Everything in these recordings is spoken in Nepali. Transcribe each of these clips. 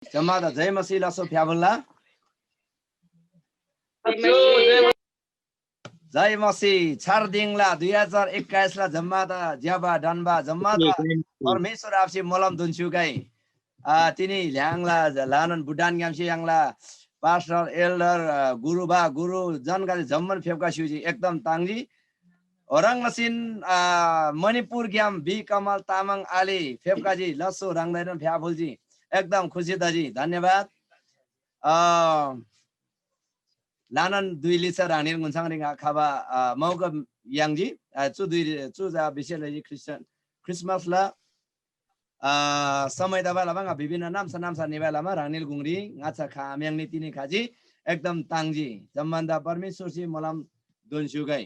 जम्मादा जय मसीह लासो फ्याबुल्ला जय मसीह छार दिङला 2021 ला जम्मादा ज्याबा डनबा जम्मादा परमेश्वर आपसी मलम दुन्सुगाई तिनी ल्याङला लानन बुडान ग्यामसी याङला पास्टर एल्डर गुरुबा गुरु जनगाली जम्मन फेबका सिउजी एकदम ताङजी orang mesin मणिपुर ग्याम बी कमल तामाङ आली फेबकाजी लसो रङदैन फ्याफुलजी एकदम खुसी दाजी धन्यवाद लानन दुई लिसा रानीर गुन्साङ रिङा खाबा मौका याङजी चु दुई चु जा विशेषजी क्रिसमस ला समय दबाला बाङा विभिन्न नामसा निबालामा रानील गुङरी ngacha खा म्याङनि तिनी खाजी एकदम ताङजी जम्मान्दा परमेश्वरजी मलम दोनसुगाई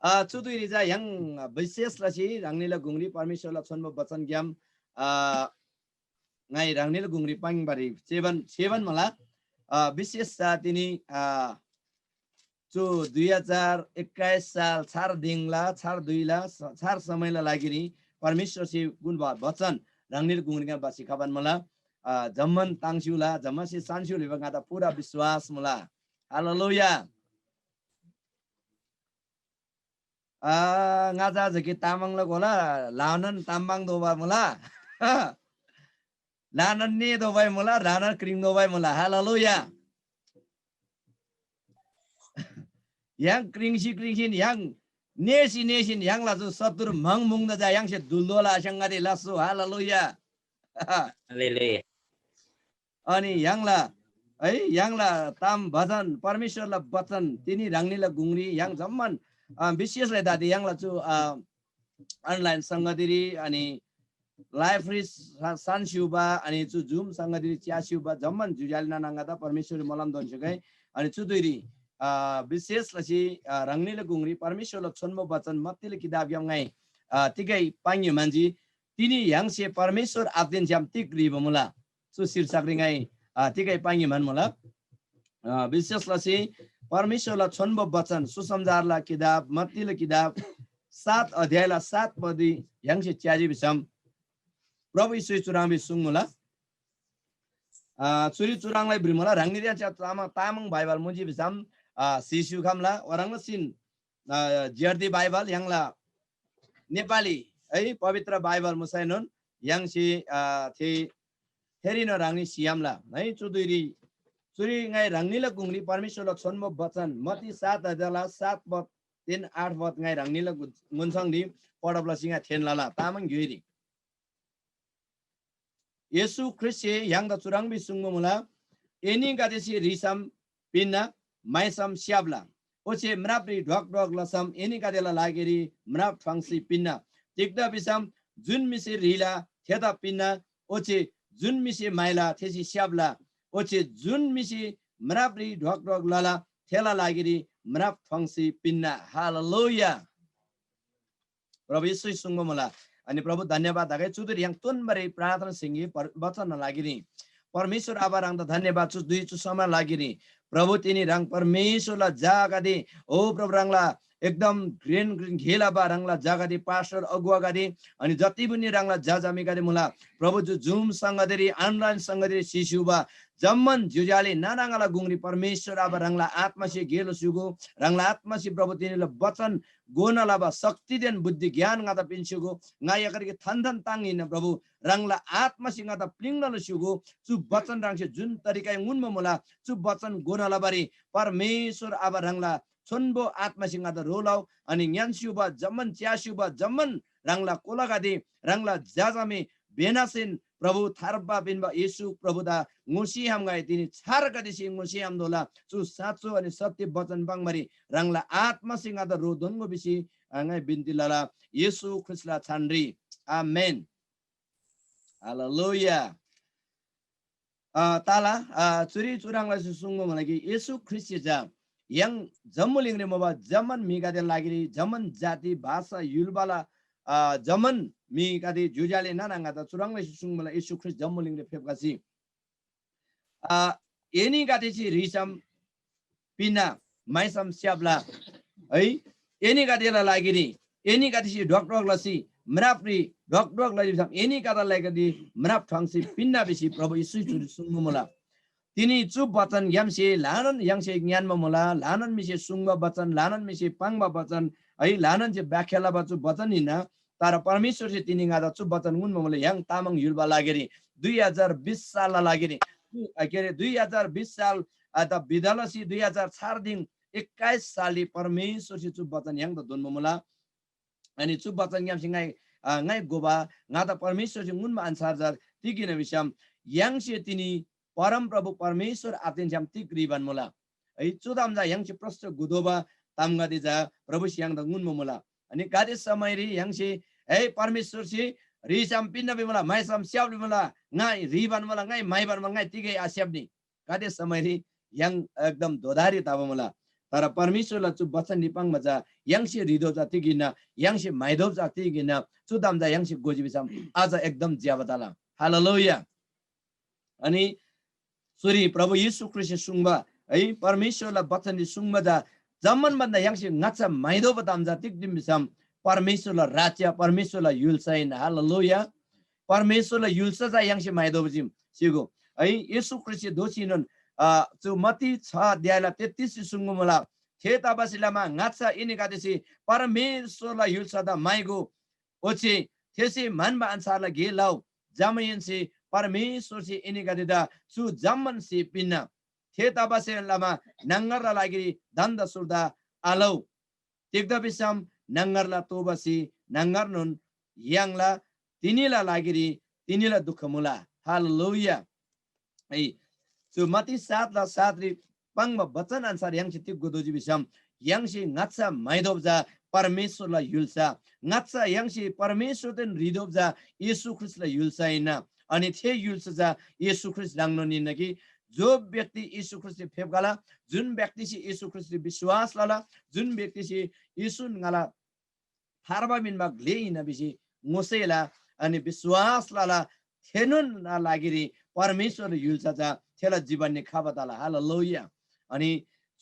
चुदुई रिजा yang विशेष लसी रांगनीला गुंगरी परमेश्वरला छन्म वचन ग्याम ngai रांगनीला गुंगरी पाङबारी सेवन मला विशेष तिनी चु 2021 साल छार दिङला छार दुईला छार समयला लागिनी परमेश्वर से गुण वचन रांगनीला गुंगरीगा बासी खबन मला जम्मन ताङसिउला जम्मसी सानसिउले बगादा पूरा विश्वास मला हालेलुया ngaza jeki tamang la gola lanan tambang doba mula lanan ni dobai mula lanan kring dobai mula haleluya yang kring si yang nesin yang la satur mang mung da yang se duldola sangari lasu haleluya haleluya ani yang la tam bhajan परमेश्वर ला वचन तिनी रांगनीला गुंगरी yang जम्मन विशेषले दादी याङला चु अनलाइन संगतिरी अनि लाइफ रिस सानसिउबा अनि चु जुम संगतिरी च्यासिउबा जम्मन जुजालिना नांगादा परमेश्वरले मलम दोनसुगाई अनि चु दुइरी विशेष लसी रंगनीले गुंगरी परमेश्वरले छन्मो वचन मत्तीले किताब याङै तिगै पाङ्य मान्छी तिनी याङसे परमेश्वर आदिन ज्याम तिक्री बमुला चु शीर्षक रिङै तिगै पाङ्य मान मला विशेष लसी परमेश्वरला छन्म वचन सुसमाचारला किताब मत्तीले किताब 7 अध्यायला 7 पदी यांगसे च्याजी बिसम प्रभु यीशु चुराङबि सुङमुला चुरी चुराङलाई ब्रिमला रांगनिया च्या तामाङ बाइबल मुजी बिसम सिसु खमला वरंग सिन जेर्दी बाइबल यांगला नेपाली है पवित्र बाइबल मुसाइनन यांगसी थे हेरिन रांगनि सियामला है चुदुरी चुरी ngai रांगनीला गुंगरी परमेश्वरला छन्म वचन मती 7 अध्यायला 7 पद 3 8 पद ngai रांगनीला गुन्सङदि पढबला सिंगा थेनलाला तामाङ ग्युरी येशू ख्रिस्टे यांगदा चुराङबि सुङमुला एनी गादेसी रिसम पिन्ना माइसम स्याबला ओचे म्राप्री ढक लसम एनी गादेला लागेरी म्राप फांसी पिन्ना तिक्दा बिसम जुन मिसे रिला थेदा पिन्ना ओचे जुन मिसे माइला थेसी स्याबला ओचे जुन मिसी म्राप्री ढक लला थेला लागेरी म्राप फंसी पिन्ना हालेलुया प्रभु यीशु सुङमुला अनि प्रभु धन्यवाद दागे चुदुर yang तुनबरे प्रार्थना सिंगी वचन लागिनी परमेश्वर आभार आंदा धन्यवाद चु दुई चु समय लागिनी प्रभु तिनी रंग परमेश्वरला जागादि ओ प्रभु रंगला एकदम ग्रीन घेला बा रंगला जागादि पास्टर अगुवा गादि अनि जति पनि रंगला जाजामी गादि मुला प्रभु जो जुम संगदरी अनलाइन संगदरी सिसुबा जम्मन जुजाली नानाङला गुंगरी परमेश्वर अब रंगला आत्मासी गेलो सुगो रंगला आत्मासी प्रभु तिनीले वचन गोनला बा शक्ति देन बुद्धि ज्ञान गाता पिन्सुगो ngaia करके थनथन ताङिन प्रभु रंगला आत्मासी गाता प्लिङल सुगो चु वचन रंगसे जुन तरिका उनमा मुला चु वचन गोनला बारी परमेश्वर अब रंगला छन्बो आत्मासी गाता रोलाउ अनि न्यान्सुबा जम्मन च्यासुबा जम्मन रंगला कोलागादि रंगला जाजामी बेनासिन प्रभु थारबा बिनबा येशू प्रभु दा ngusi ham gai tini char kadi si ngusi ham dola chu sacho ani सत्य वचन bangmari rangla atma singa da rodongo bisi ngai binti lala yesu ख्रिस्टला छानरी amen hallelujah ताला चुरी चुराङलाई सुङगो मलाई येशू ख्रिस्ट जा yang जम्मुलिङरे मबा जमन मिगादे लागिरी जमन जाति भाषा युलबाला जमन मी कादि जुजाले नानाङा त चुराङलाई सुङमला येशू ख्रिस्ट जम्मुलिङरे फेबकासी एनी गादेसी रिसम पिना माइसम स्याबला है एनी गादेला लागिरी एनी गादेसी डक्टर लसी म्राप्री ढक ढक लाई बिसम एनी कदा लाई कदी मनाप थांगसी पिन्ना बिसी प्रभु यीशु चुरी सुंग मोला तिनी चुप वचन यमसे लानन यंगसे ज्ञान मोला लानन मिसे सुंग वचन लानन मिसे पांग वचन है लानन जे व्याख्याला बचु वचन हिना तर परमेश्वर से तिनी गादा चुप वचन गुन मोला yang तामाङ युलबा लागेरी 2020 साल लागेरी के रे 2020 साल त विद्यालयसी 2004 दिन 21 साली परमेश्वर से चुप वचन yang त दोन मोला अनि चुप वचन yang सिंगाई ngai goba ngada परमेश्वर से गुन ansar jar tikina bisam yang se tini परम प्रभु परमेश्वर आतेन जम तिक रिबन मोला है चुदाम जा yang से प्रश्न गुदोबा तामगा दिजा प्रभु सियाङ द गुन मोला अनि गादे समय रि yang से है परमेश्वर से रिसम पिन्न बे मोला माइसम स्याउ मोला ngai रिबन मोला ngai माइबन मोला ngai तिकै आस्याबनी गादे समय रि yang एकदम दोधारी ताब मोला तर परमेश्वरलाई चु वचन निपाङ मजा yang से रिदो जा तिगिना yang से माइदो जा तिगिना चुदाम जा yang से गोजी बिसम आज एकदम ज्यावताला हालेलुया अनि सुरी प्रभु यीशु ख्रिस्ट सुंगबा है परमेश्वरलाई वचन सुंगबा जा जमन बन्दा yang से ngacha माइदो बताम जा तिक्दिम बिसम परमेश्वरलाई राज्य परमेश्वरलाई युल्सैन हालेलुया परमेश्वरलाई युल्स जा yang से माइदो बिजिम सिगो है यीशु ख्रिस्ट दोसिनन जो मती 6 अध्यायलाई 33 सुंगु मला थेता बसिलामा ngacha इनि गादेसी परमेश्वरलाई युल्स दा माइगो ओछि थेसी मानबा अनुसारलाई गेलाउ जामयनसी परमेश्वर से इनी गदिदा सु जम्मन से पिन्ना थेता बसे लामा नंगर लागि दन्द सुर्दा आलौ तिग्दा बिसम नंगर ला तोबसी नंगर नुन यांगला तिनीला लागि तिनीला दुख मुला हालेलुया ए सु मती 7 ला 7 रि पंग वचन अनुसार yang चिति गोदोजी बिसम yang से ngacha माइदोबजा परमेश्वरलाई युल्सा ngacha yang से परमेश्वर देन रिदोबजा येशू ख्रिस्टलाई युल्साइना अनि थे युल्स जा येशू ख्रिस्ट रांगनो निन कि जो व्यक्ति येशू ख्रिस्ट फेबगाला जुन व्यक्ति से येशू ख्रिस्ट विश्वास लाला जुन व्यक्ति से येशू ngala थारबा मिनमा ग्लेइन बिसी मोसेला अनि विश्वास लाला थेनुन ना लागिरी परमेश्वर युल्स जा थेला जीवन ने खाबताला हालेलुया अनि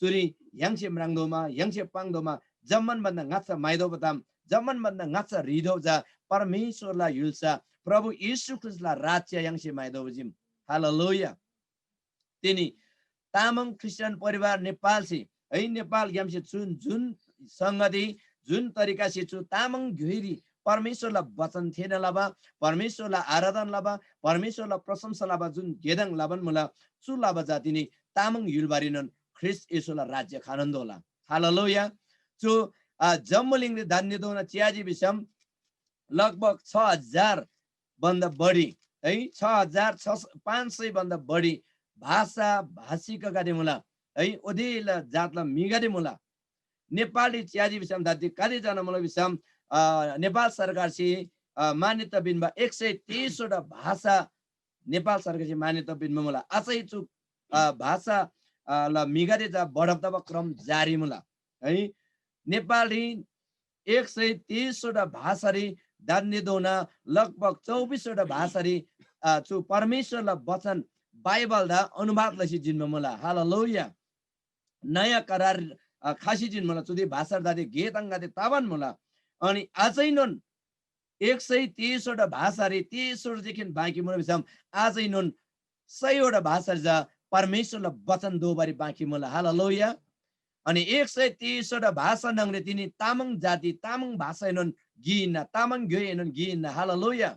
चुरी yang से मराङदोमा yang से पाङदोमा जम्मन बन्दा ngacha माइदो बताम जम्मन बन्दा ngacha रिदो जा परमेश्वरलाई युल्सा प्रभु यीशु ख्रिस्टलाई राज्य yang से माइदो बजिम हालेलुया तिनी तामाङ क्रिस्चियन परिवार नेपाल से है नेपाल गेम से जुन संगति जुन तरिका से छु तामाङ घेरी परमेश्वरलाई वचन थिएन लाबा परमेश्वरलाई आराधना लाबा परमेश्वरलाई प्रशंसा लाबा जुन गेदङ लाबन मुला चु लाबा जातिनी तामाङ युलबारिनन ख्रिस्ट येशूलाई राज्य खानन्द होला हालेलुया चु जम्मलिङले धान्य दोना चियाजी बिसम लगभग 6000 भन्दा बढी है 6500 भन्दा बढी भाषा भाषिका गाडे मुला है ओदेला जातला मिगाडे मुला नेपाली चियाजी बिसम दादी कादे जान मुला बिसम नेपाल सरकार से मान्यता बिनमा 123 वटा भाषा नेपाल सरकार से मान्यता बिनमा मुला आसै चु भाषा ला मिगाडे जा बढ्ता क्रम जारी मुला है नेपाली 123 वटा भाषा रे दान्ने दोना लगभग 24 वटा भाषा रे छु परमेश्वरलाई वचन बाइबल दा अनुवाद लसी जिनमा मला हालेलुया नयाँ करार खासी जिन मला चुदे भाषा दादे गेताङ गादे ताबान मला अनि आजै नन 123 वटा भाषा रे 23 वटा देखि बाँकी मला बिसम आजै नन 100 वटा भाषा जा परमेश्वरलाई वचन दोबारी बाँकी मला हालेलुया अनि 123 वटा भाषा नङले तिनी तामाङ जाति तामाङ भाषा नन गिना तामाङ गए नन गिना हालेलुया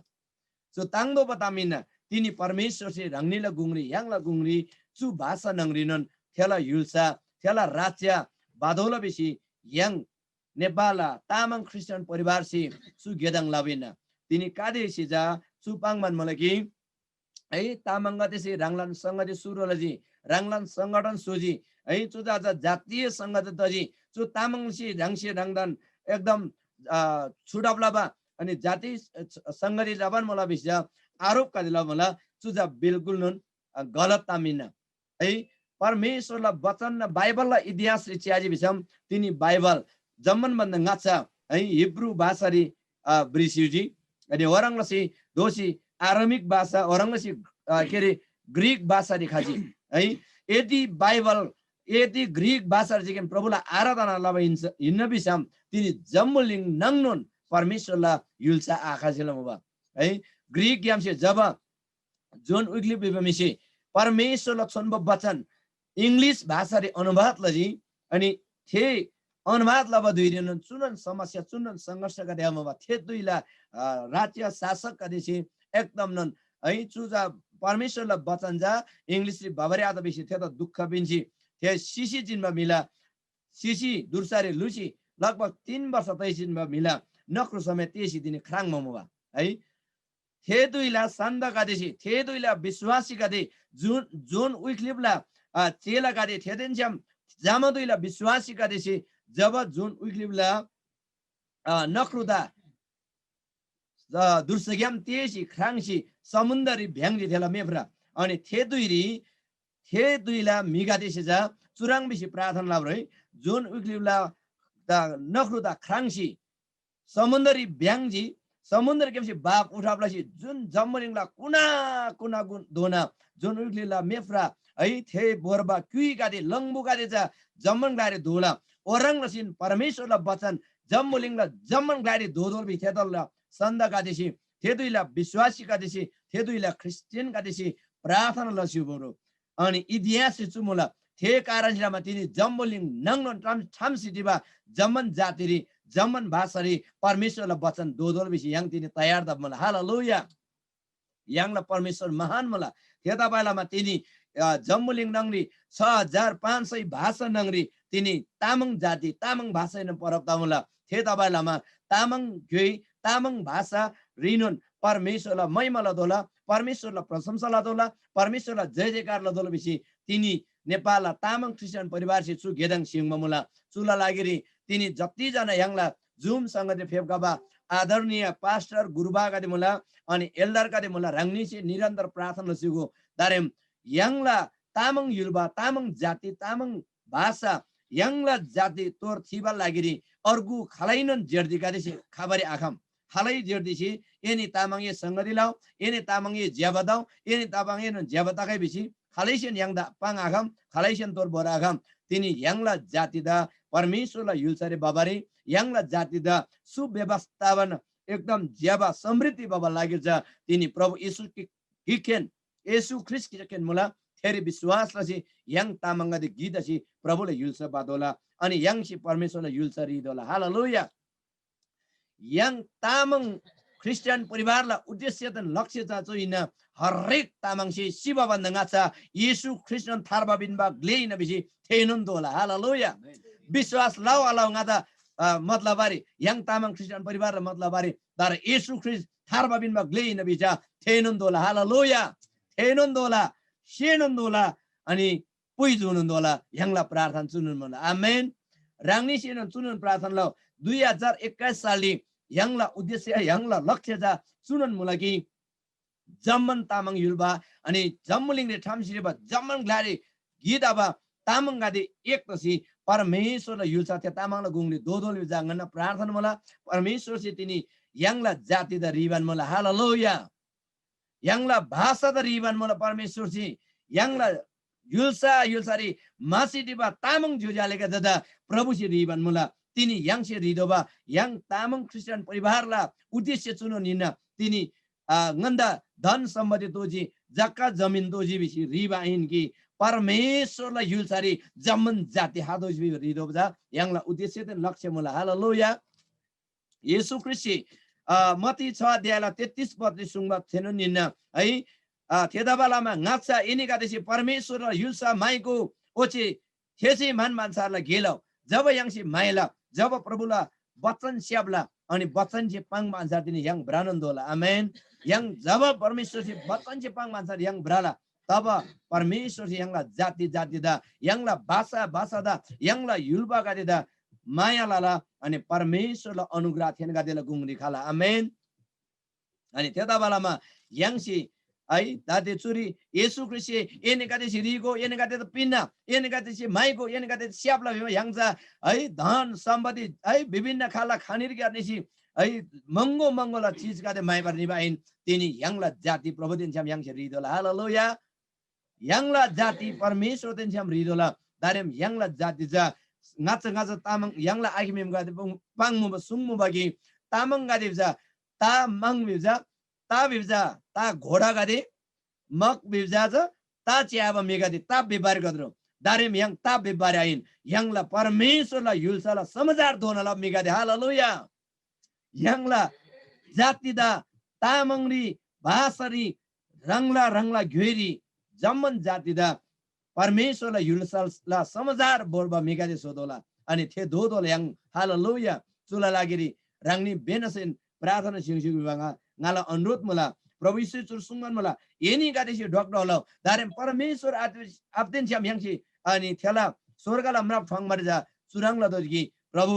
सो ताङदो बतामिना तिनी परमेश्वर से रंगनीला गुंगरी यांगला गुंगरी चु भाषा नंगरीनन थेला युल्सा थेला राज्य बादोला बेसी yang नेपाला तामाङ क्रिस्चियन परिवार से सु गेदाङ लाबिना तिनी कादे सिजा सुपाङमान मलकी है तामाङ गतेसी राङलान संगति सुरोलजी राङलान संगठन सुजी है चुजा जातीय संगठन तजी चु तामाङ सि रङसे रङदान एकदम छुडाबलाबा अनि जाति संगति जाबान मला बिसा आरोप कादिला मला चुजा बिल्कुल नन गलत तामिना है परमेश्वरलाई वचन न बाइबललाई इतिहास रि च्याजी बिसम तिनी बाइबल जम्मन बन्द ngacha है हिब्रू भाषा रि ब्रिसिउजी अनि ओरंगलसी दोसी आरामिक भाषा ओरंगलसी केरे ग्रीक भाषा रि खाजी है यदि बाइबल यदि ग्रीक भाषा रि केन प्रभुलाई आराधना लाबा हिन्न बिसम तिनी जम्मलिङ नङनन परमेश्वरलाई युल्सा आखाजिला मुबा है ग्रीक यामसे जब जोन विक्लिफ बिबमिसे परमेश्वरलाई छन्ब वचन इंग्लिश भाषा रे अनुवाद लजी अनि थे अनुवाद लब दुइरेन चुनन समस्या चुनन संघर्ष का देमबा थे दुइला राज्य शासक का देशे एकदम नन है चुजा परमेश्वरलाई वचन जा इंग्लिश रे बाबरे आदा बेसी थे त दुःख बिन्सी थे सिसी जिनमा मिला सिसी दुर्सारे लुसी लगभग 3 वर्ष तै जिनमा मिला नक्रो समय तेसी दिने खराङ ममुवा है थे दुइला सन्द गादेसी थे दुइला विश्वासी गादे जोन विक्लिफला चेला गादे थे देन्जम जामा दुइला विश्वासी गादेसी जब जोन विक्लिफला नक्रुदा दुर्सग्याम तेसी खराङसी समुन्दरी भ्याङजी थेला मेफ्रा अनि थे दुइला मिगादेसी जा चुराङ बिसी प्रार्थना लाब्रो है जोन विक्लिफला नक्रुदा खराङसी समुन्दरी भ्याङजी समुद्र के बाप उठाप्लासी जुन जम्मरिङला कुना कुना दोना जुन उक्लिला मेफ्रा है थे बोरबा क्युई गादे लंगबु गादे जा जम्मन गाडे धोला ओरङ लसिन परमेश्वरला वचन जम्मुलिङला जम्मन गाडे धोदोल बि थेदलला संद गादेसी थे दुइला विश्वासी गादेसी थे दुइला क्रिस्चियन गादेसी प्रार्थना लसिउ बोरो अनि इतिहास चुमुला थे कारणमा तिनी जम्मुलिङ नङन ठाम सिटिबा जम्मन जातिरी जमन भाषारी परमेश्वरलाई वचन दोदोल बिसी yang तिनी तयार द मला हालेलुया yang ला परमेश्वर महान मला त्यता बेलामा तिनी जम्मुलिङ नङरी 6500 भाषा नङरी तिनी तामाङ जाति तामाङ भाषा न परक्ता मला त्यता बेलामा तामाङ गई तामाङ भाषा रिनुन परमेश्वरलाई महिमा लदोला परमेश्वरलाई प्रशंसा लदोला परमेश्वरलाई जय जयकार लदोला बिसी तिनी नेपाल तामाङ क्रिस्चियन परिवार से छु गेदाङ सिंहमा मुला चुला लागेरी तिनी जति जना यांगला जुम संगते फेबगाबा आदरणीय पास्टर गुरुबा गादे मुला अनि एल्डर गादे मुला रंगनी से निरंतर प्रार्थना सिगो दारेम यांगला तामाङ युलबा तामाङ जाति तामाङ भाषा यांगला जाति तोर थिबा लागिरी अर्गु खलाइनन जेर्दी गादे से खबरे आखम खलाई जेर्दी से एनी तामाङे संगति लाउ एनी तामाङे ज्याबदाउ एनी तामाङे न ज्याबताकै बिसी खलाइसन यांगदा पाङ आखम खलाइसन तोर बोरा आखम तिनी यांगला जाति दा परमेश्वरलाई युल्सरे बाबारे यांगला जाति दा सुव्यवस्थापन एकदम ज्याबा समृद्धि बाबा लागेछ तिनी प्रभु येशू ख्रिस्ट किन मुला थेरी विश्वास लसी yang तामाङगा दे गीतसी प्रभुले युल्स बादोला अनि yang सी परमेश्वरले युल्स रिदोला हालेलुया yang तामाङ क्रिस्चियन परिवारलाई उद्देश्य त लक्ष्य चाहिँ हरेक तामाङसी शिव बन्दंगा छ येशू ख्रिस्टियन थारबा बिनबा ग्लेइन बिसी थेनुन दोला हालेलुया विश्वास लाउ अलाउ ngada मतलब बारे yang तामाङ क्रिस्चियन परिवार मतलब बारे तर येशू ख्रिस्ट थारबा बिनबा ग्लेइन बिचा थेनुन दोला हालेलुया थेनुन दोला शेनुन दोला अनि पुइजुनुन दोला यंगला प्रार्थना चुनुन मन आमेन रांगनी शेनुन चुनुन प्रार्थना लो 2021 सालले यंगला उद्देश्य यंगला लक्ष्य जा चुनुन मुलाकी जम्मन तामाङ युलबा अनि जम्मुलिङले ठामसिरेबा जम्मन ग्लारे गीताबा तामाङ गादे एक तसी परमेश्वरले युल्सा थे तामाङला गुङले दोदोल जांगन प्रार्थना मला परमेश्वर से तिनी यंगला जाति द रिबान मला हालेलुया यंगला भाषा द रिबान मला परमेश्वर से यंगला युल्सारी मासिदिबा तामाङ जुजालेका ददा प्रभु से रिबान मला तिनी yang से रिदोबा yang तामाङ क्रिस्चियन परिवारला उद्देश्य चुनो निना तिनी nganda धन सम्पत्ति तोजी जक्का जमिन तोजी बिसी रिबा इनकी परमेश्वरलाई युल्सारी जम्मन जाति हादोज बि रिदोबा यांगला उद्देश्य त लक्ष्य मला हालेलुया येशू ख्रिस्ट मती 6 अध्यायला 33 पद सुंगबा थेन निना है थेदाबालामा ngacha इनिका देसी परमेश्वर युल्सा माइको ओचे थेसी मान मान्छालाई गेलौ जब यांसी माइला जब प्रभुला वचन स्याबला अनि वचन से पाङ मान्छा दिने yang ब्रानन्द होला आमेन yang जब परमेश्वर से वचन से पाङ मान्छा yang ब्राला तब परमेश्वर से यंगला जाति जाति दा यंगला भाषा दा यंगला युल्बा गादे दा माया लाला अनि परमेश्वरले अनुग्रह थेन गादेला गुंगरी खाला आमेन अनि त्यता बेलामा यांसी आई दादे चुरी येशू ख्रिस्ट एने गादे सिरिको एने गादे त पिन्ना एने गादे सि माइको एने गादे स्यापला यांगजा है धन सम्पत्ति है विभिन्न खाला खानिर गर्नेसी है मंगो मंगोला चीज गादे माइ पर्ने बाइन तिनी यांगला जाति प्रभु दिन छम यांग रिदोला हालेलुया यांगला जाति परमेश्वर दिन छम रिदोला दारेम यांगला जाति जा ngacha तामाङ यांगला आगिमेम गादे पाङमु सुङमु बागी तामंग गादे बिजा ता मंग बिजा ता बिजा ता घोड़ा गादे मक बिजा ज ता चियाबा मेगादे ता बेबार गद्रो दारेम yang ता बेबार आइन yang ला परमेश्वर ला युलसा ला समाचार दोना ला मेगादे हालेलुया yang ला जाति दा तामंगरी भाषरी रंगला घेरी जम्मन जाति दा परमेश्वर ला युलसा ला समाचार बोलबा मेगादे सोदोला अनि थे दोदोला yang हालेलुया चुला लागिरी रंगनी बेनसेन प्रार्थना सिंगसिंग विभागा ngala अनुरोध मला प्रभु यीशु सुरसुंगन मला येनी गादेशी ढोक्डोलो दारेम परमेश्वर आपदेन छ्याम यांगसी अनि थेला स्वर्गला म्राप ठंग मरजा सुरंगला दोजगी प्रभु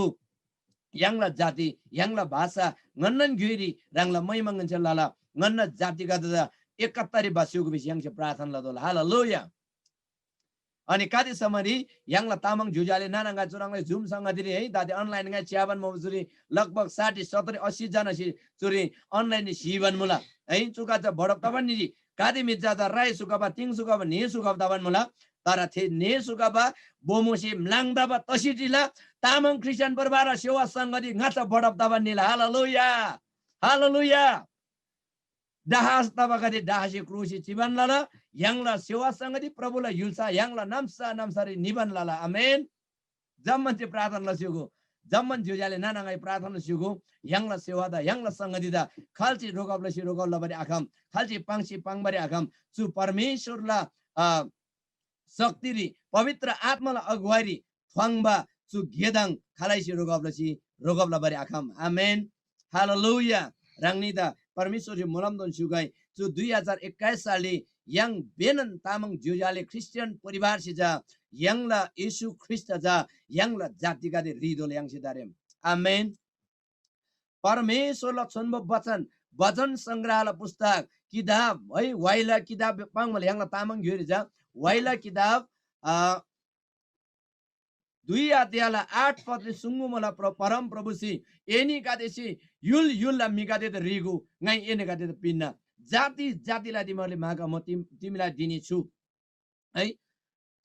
यांगला जाति यांगला भाषा ngन्नन घेरी रंगला मैमंगन चलाला ngन्न जाति गादा 71 बासियोको बिस यांगसे प्रार्थना लदोला हालेलुया अनि कादे समरी यांगला तामंग जुजाले नानांगा चुरांगले जुम संग दिरी है दादे अनलाइन गा च्याबन मजुरी लगभग 60 70 80 जना छि चुरी अनलाइन सिवन मुला है चुका त बडप तबन नि कादे मिजा द राय सुकाबा तिङ सुकाबा ने सुकाबा तबन मुला तर थे ने सुकाबा बोमोसी म्लाङदाबा तसिजिला तामंग क्रिस्चियन परिवार सेवा संगति ngacha बडप तबन निला हालेलुया हालेलुया dahas tabakadi dahasi krusi ciban lala yang la sewa sangadi prabula yulsa yang la namsari niban lala amen zaman ti प्रार्थना लसिगो zaman जुजाले नानांगाई प्रार्थना लसिगो yang la sewa da yang la sangadi da khalchi रोगब लसि रोगब लबरी आखम khalchi pangsi pangbari आखम सु परमेश्वर ला शक्तिरी पवित्र आत्मा ला अगुवारी फंगबा सु गेदाङ खालाइसि रोगब लबरी आखम amen hallelujah rangni da परमेश्वर मोलमदन सुगाई जो 2021 सालले yang बेनन तामंग जुजाले क्रिस्चियन परिवार से जा yang ला यीशु ख्रिस्ट जा yang ला जाति का दे रिदोले yang से दारेम आमेन परमेश्वर ला छन्ब वचन वचन संग्रहला पुस्तक किताब है वाइला किताब पांगमल yang ला तामंग जुरे जा वाइला किताब 2 अध्यायला 8 पदले सुंगु मला परम प्रभु सी एनी गादेसी युल ला मिगादे त रिगु ngai एने गादे त पिन्ना जाति जातिलाई तिमीले मागा म तिमीलाई दिने छु है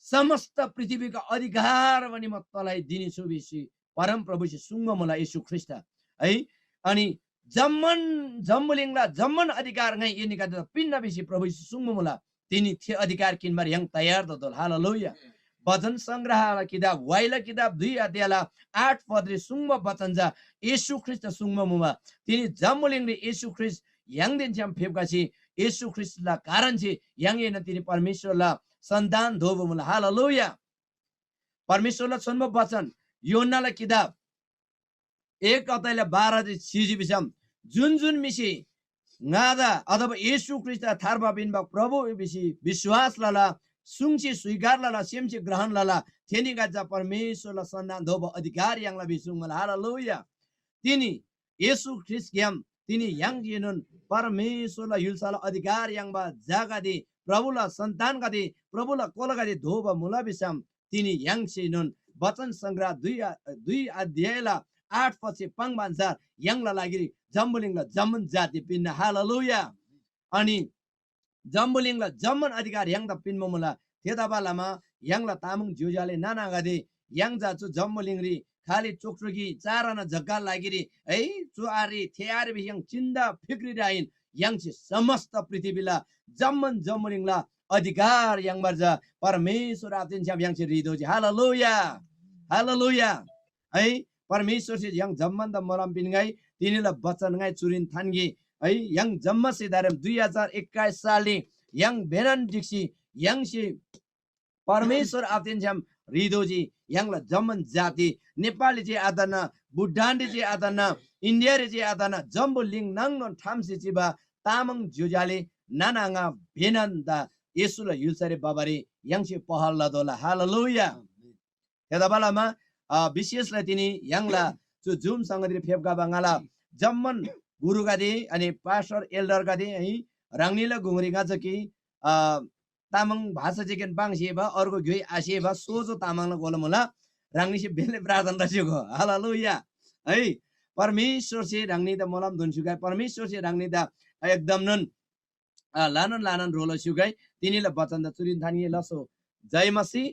समस्त पृथ्वीका अधिकार पनि म तलाई दिने छु बिसी परम प्रभु सी सुंगु मला येशू ख्रिस्ट है अनि जम्मलिङला जम्मन अधिकार ngai एनी गादे त पिन्ना बिसी प्रभु सी सुंगु मला तिनी थे अधिकार किनबार yang तयार ददल हालेलुया वचन संग्रह किताब वाइला किताब 2 अध्यायला 8 पदले सुंगम वचन जा येशू ख्रिस्ट सुंगम मुमा तिनी जम्मलिङले येशू ख्रिस्ट yang den jam फेबकासी येशू ख्रिस्ट ला कारण छे yang येन तिनी परमेश्वर ला सन्तान धोबो मुला हालेलुया परमेश्वर ला छन्म वचन योना ला किताब 1 अध्यायला 12 दे सिजी बिसम जुन मिसी नादा अथवा येशू ख्रिस्ट थारबा बिनबा प्रभु बिसी विश्वास लाला सुंगची स्वीकार लाला सेमची ग्रहण लाला थेनी गाजा परमेश्वर ला सन्तान धोबो अधिकार yang ला बिसुङ मला हालेलुया तिनी येशू ख्रिस्ट ग्याम तिनी yang जिनन परमेश्वर ला युलसाला अधिकार yang बा जागा दे प्रभु ला सन्तान गादे प्रभु ला कोला गादे धोबा मुला बिसम तिनी yang सिनन वचन संग्रह 2 अध्यायला 8 पछि पंग बान्सार yang ला लागिरी जम्बुलिङला जम्मन जाति पिन्न हालेलुया अनि जम्बुलिङला जम्मन अधिकार yang दा पिन्म मुला थेदाबालामा yang ला तामङ जुजाले नाना गादे yang जाचु जम्बुलिङरी खाली चोक्चोकी चारना जग्गा लागिरी है चुआरी थेयारी बि yang चिन्दा फिक्री राइन yang से समस्त पृथ्वीला जम्मन जम्बुलिङला अधिकार yang बर्जा परमेश्वर आतिन छ्याम yang से रिदोजी हालेलुया हालेलुया है परमेश्वर से yang जम्मन द मरम पिनगाई तिनीला वचन गाई चुरिन थानगी है yang जम्मा से दारम 2021 सालले yang बेनन दिक्सी yang से परमेश्वर आतिन छ्याम रिदोजी yang ला जम्मन जाति नेपाली जे आदना बुढाण्डी जे आदना इन्डिया रे जे आदना जम्बुलिङ नाङन ठामसे जिबा तामङ जुजाले नानाङा भेनन्दा येशूला युलसरे बाबारे yang से पहल लदोला हालेलुया तेदाबालामा विशेषलाई तिनी yang ला जो जुम संगति फेबगा बाङाला जम्मन गुरु गादे अनि पास्टर एल्डर गादे है राङनीला गुंगरी गाजकी तामङ भाषा जेकेन बाङसेबा अर्को घ्युई आसेबा सोजो तामङला गोलम होला राङनीसे बेले प्रार्थना रसेको हालेलुया है परमेश्वर से राङनी द मलम धुनसुगाई परमेश्वर से राङनी द एकदम नन लानन रोल सुगाई तिनीला वचन द चुरिन थानी लसो जय मसी